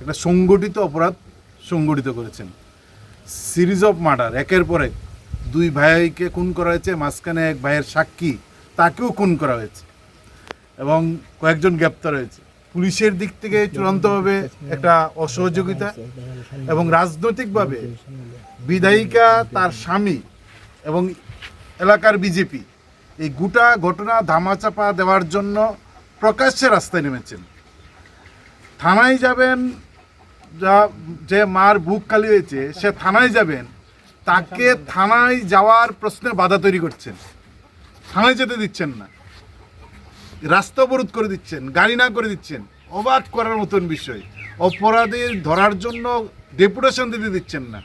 একটা সংগঠিত অপরাধ সংগঠিত করেছেন। সিরিজ অফ মার্ডার, একের পর এক 2 ভাইকে খুন করা হয়েছে, মাঝখানে এক ভাইয়ের সাক্ষী তাকেও খুন করা হয়েছে এবং কয়েকজন গ্রেপ্তার হয়েছে। পুলিশের দিক থেকে চূড়ান্তভাবে একটা অসহযোগিতা এবং রাজনৈতিকভাবে বিধায়িকা, তার স্বামী এবং এলাকার বিজেপি এই গোটা ঘটনা ধামাচাপা দেওয়ার জন্য প্রকাশ্যে রাস্তায় নেমেছেন। থানায় যাবেন, যে মার বুক খালি হয়েছে সে থানায় যাবেন, তাকে থানায় যাওয়ার প্রশ্নে বাধা তৈরি করছেন, থানায় যেতে দিচ্ছেন না, রাস্তা অবরোধ করে দিচ্ছেন, গাড়ি না করে দিচ্ছেন। অবাক করার মতন বিষয়। অপরাধীর ধরার জন্য ডেপুটেশন দিতে দিচ্ছেন না।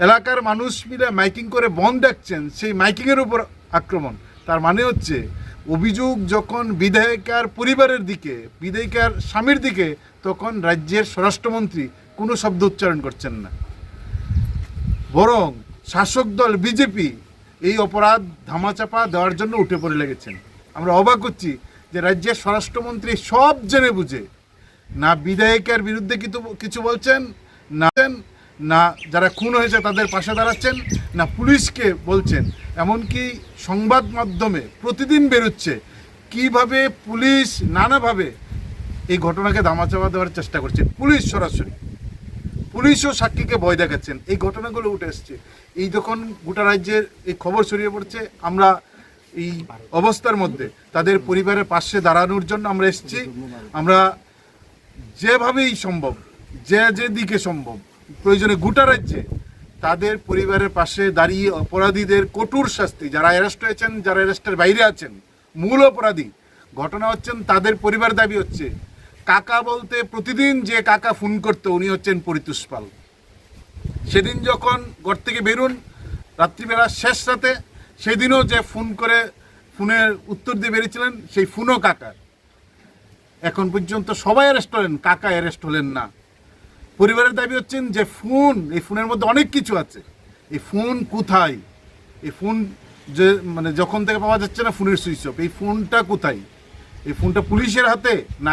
এলাকার মানুষ মিলে মাইকিং করে বন্ধ ডাকছেন, সেই মাইকিংয়ের উপর আক্রমণ। তার মানে হচ্ছে অভিযোগ যখন বিধায়িকার পরিবারের দিকে, বিধায়িকার স্বামীর দিকে, তখন রাজ্যের স্বরাষ্ট্রমন্ত্রী কোনো শব্দ উচ্চারণ করছেন না, বরং শাসক দল বিজেপি এই অপরাধ ধামাচাপা দেওয়ার জন্য উঠে পড়ে লেগেছেন। আমরা অবাক হচ্ছি যে রাজ্যের স্বরাষ্ট্রমন্ত্রী সব জেনে বুঝে না বিধায়িকার বিরুদ্ধে কিছু বলছেন, না যারা খুন হয়েছে তাদের পাশে দাঁড়াচ্ছেন, না পুলিশকে বলছেন। এমনকি সংবাদ মাধ্যমে প্রতিদিন বেরোচ্ছে কিভাবে পুলিশ নানাভাবে এই ঘটনাকে ধামাচাপা দেওয়ার চেষ্টা করছেন। পুলিশ সরাসরি, পুলিশও সাক্ষীকে ভয় দেখাচ্ছেন। এই ঘটনাগুলো উঠে এসছে। এই যখন গোটা রাজ্যের এই খবর ছড়িয়ে পড়ছে, আমরা এই অবস্থার মধ্যে তাদের পরিবারের পাশে দাঁড়ানোর জন্য আমরা এসেছি। আমরা যেভাবেই সম্ভব, যে দিকে সম্ভব, প্রয়োজনে গোটা রাজ্যে তাদের পরিবারের পাশে দাঁড়িয়ে অপরাধীদের কঠোর শাস্তি, যারা অ্যারেস্ট হয়েছেন, যারা অ্যারেস্টের বাইরে আছেন, মূল অপরাধী ঘটনা হচ্ছেন তাদের পরিবার দাবি হচ্ছে কাকা বলতে প্রতিদিন যে কাকা ফোন করতো উনি হচ্ছেন পরিতোষ পাল। সেদিন যখন ঘর থেকে বেরুন রাত্রিবেলা শেষ রাতে, সেদিনও যে ফোন করে ফোনের উত্তর দিয়ে বেরিয়েছিলেন সেই ফোনও কাকার। এখন পর্যন্ত সবাই অ্যারেস্ট হলেন, কাকা অ্যারেস্ট হলেন না। পরিবারের দাবি হচ্ছেন যে ফোন, এই ফোনের মধ্যে অনেক কিছু আছে, এই ফোন কোথায়, এই ফোন যে মানে যখন থেকে পাওয়া যাচ্ছে না ফোনের সুইচ অফ, এই ফোনটা কোথায়, এই ফোনটা পুলিশের হাতে না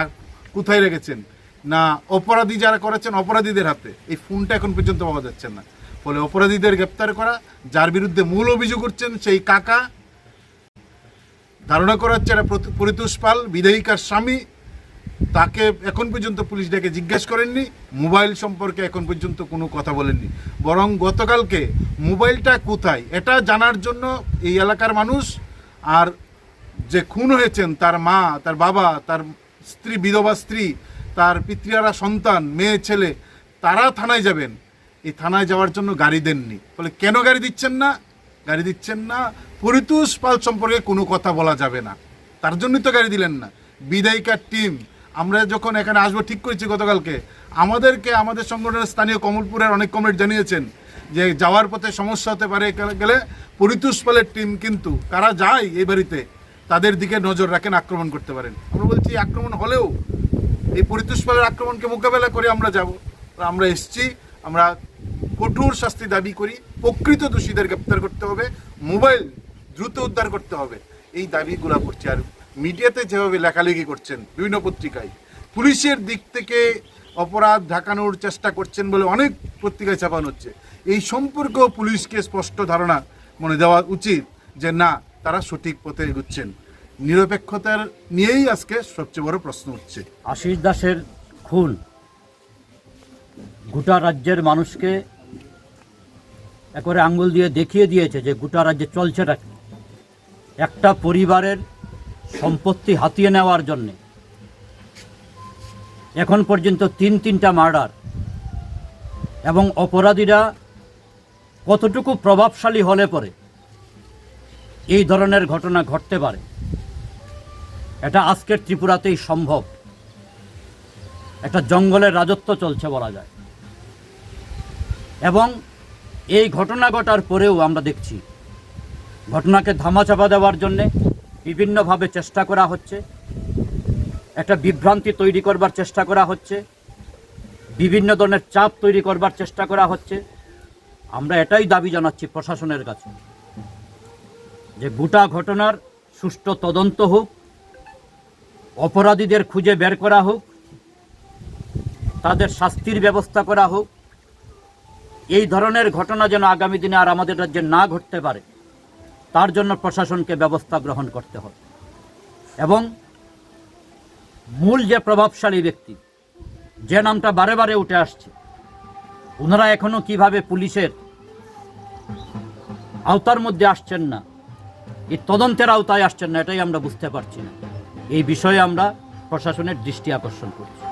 কোথায় রেখেছেন, না অপরাধী যারা করেছেন অপরাধীদের হাতে, এই ফোনটা এখন পর্যন্ত পাওয়া যাচ্ছে না। ফলে অপরাধীদের গ্রেপ্তার করা, যার বিরুদ্ধে মূল অভিযোগ করছেন সেই কাকা, ধারণা করা হচ্ছে এটা পরিতোষ পাল বিধায়িকার স্বামী, তাকে এখন পর্যন্ত পুলিশ ডেকে জিজ্ঞাসা করেননি, মোবাইল সম্পর্কে এখন পর্যন্ত কোনো কথা বলেননি। বরং গতকালকে মোবাইলটা কোথায় এটা জানার জন্য এই এলাকার মানুষ আর যে খুন হয়েছেন তার মা, তার বাবা, তার স্ত্রী, বিধবা স্ত্রী, তার পিতৃহারা সন্তান, মেয়ে ছেলে, তারা থানায় যাবেন। এই থানায় যাওয়ার জন্য গাড়ি দেননি। ফলে কেন গাড়ি দিচ্ছেন না? গাড়ি দিচ্ছেন না, পরিতোষ পাল সম্পর্কে কোনো কথা বলা যাবে না, তার জন্যই তো গাড়ি দিলেন না। বিধায়িকার টিম, আমরা যখন এখানে আসবো ঠিক করেছি গতকালকে, আমাদেরকে আমাদের সংগঠনের স্থানীয় কমলপুরের অনেক কমরেড জানিয়েছেন যে যাওয়ার পথে সমস্যা হতে পারে গেলে পরিতোষ পালের টিম কিন্তু কারা যায় এই বাড়িতে তাদের দিকে নজর রাখেন, আক্রমণ করতে পারেন। আমরা বলছি আক্রমণ হলেও এই পরিতোষ পালের আক্রমণকে মোকাবেলা করে আমরা যাব। আমরা এসছি, আমরা কঠোর শাস্তি দাবি করি, প্রকৃত দোষীদের গ্রেপ্তার করতে হবে, মোবাইল দ্রুত উদ্ধার করতে হবে, এই দাবিগুলো করছি। আর মিডিয়াতে যেভাবে লেখালেখি করছেন বিভিন্ন পত্রিকায়, পুলিশের দিক থেকে অপরাধ ঢাকানোর চেষ্টা করছেন বলে অনেক পত্রিকায় ছাপানো হচ্ছে, এই সম্পর্কেও পুলিশকে স্পষ্ট ধারণা মনে দেওয়া উচিত যে না, তারা সঠিক পথে এগুচ্ছেন। নিরপেক্ষতার নিয়েই আজকে সবচেয়ে বড় প্রশ্ন উঠছে। আশিস দাসের খুন গোটা রাজ্যের মানুষকে একবারে আঙ্গুল দিয়ে দেখিয়ে দিয়েছে যে গোটা রাজ্যে চলছেটা কি। একটা পরিবারের সম্পত্তি হাতিয়ে নেওয়ার জন্যে এখন পর্যন্ত তিনটা মার্ডার, এবং অপরাধীরা কতটুকু প্রভাবশালী হলে পরে এই ধরনের ঘটনা ঘটতে পারে, এটা আজকের ত্রিপুরাতেই সম্ভব। একটা জঙ্গলের রাজত্ব চলছে বলা যায়। এবং এই ঘটনা ঘটার পরেও আমরা দেখছি ঘটনাকে ধামাচাপা দেওয়ার জন্যে বিভিন্নভাবে চেষ্টা করা হচ্ছে, একটা বিভ্রান্তি তৈরি করবার চেষ্টা করা হচ্ছে, বিভিন্ন ধরনের চাপ তৈরি করবার চেষ্টা করা হচ্ছে। আমরা এটাই দাবি জানাচ্ছি প্রশাসনের কাছে যে গোটা ঘটনার সুষ্ঠু তদন্ত হোক, অপরাধীদের খুঁজে বের করা হোক, তাদের শাস্তির ব্যবস্থা করা হোক। এই ধরনের ঘটনা যেন আগামী দিনে আর আমাদের রাজ্যে না ঘটতে পারে, তার জন্য প্রশাসনকে ব্যবস্থা গ্রহণ করতে হবে। এবং মূল যে প্রভাবশালী ব্যক্তি, যে নামটা বারে বারে উঠে আসছে, ওনারা এখনো কিভাবে পুলিশের আওতার মধ্যে আসছেন না, এই তদন্তের আওতায় আসছেন না, এটাই আমরা বুঝতে পারছি না। এই বিষয়ে আমরা প্রশাসনের দৃষ্টি আকর্ষণ করছি।